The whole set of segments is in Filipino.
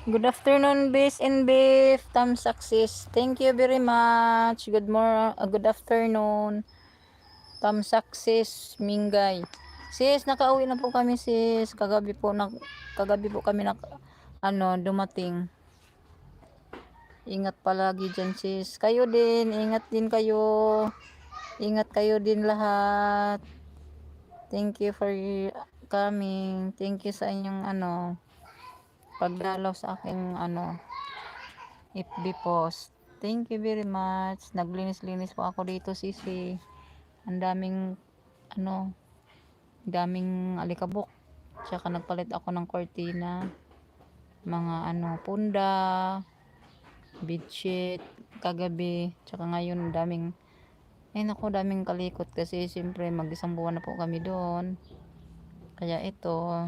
Good afternoon, Base and Beef. Tam Success. Thank you very much. Good afternoon. Tam Success, Mingay. Sis, nakauwi na po kami, sis. Kagabi po kami dumating. Ingat palagi dyan, sis. Kayo din, ingat din kayo. Ingat kayo din lahat. Thank you for coming. Thank you sa inyong pagdalaw sa aking FB post. Thank you very much. Naglinis-linis po ako dito, sisi. Ang daming alikabok. Tsaka nagpalit ako ng kortina. Mga punda, bedsheet, kagabi. Tsaka ngayon, daming kalikot kasi siyempre mag-isang buwan na po kami doon. Kaya ito,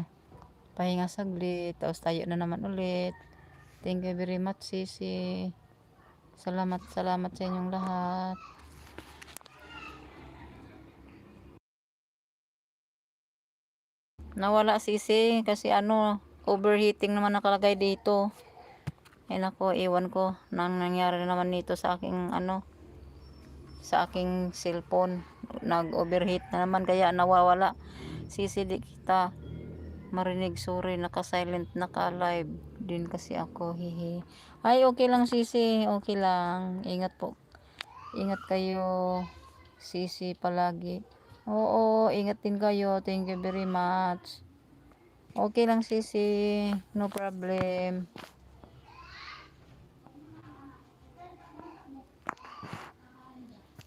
pahinga saglit, tapos tayo na naman ulit. Thank you very much, sisi. Salamat sa inyong lahat. Nawala sisi kasi overheating naman nakalagay dito. Ay nako, iwan ko nang nangyari naman nito sa aking sa aking cellphone. Nag-overheat na naman kaya nawawala. Sisi, di kita marinig, sorry, naka-silent, naka-live din kasi ako, hihi. Ay, okay lang, sisi, okay lang. Ingat po. Ingat kayo, sisi, palagi. Oo, ingat din kayo. Thank you very much. Okay lang, sisi. No problem.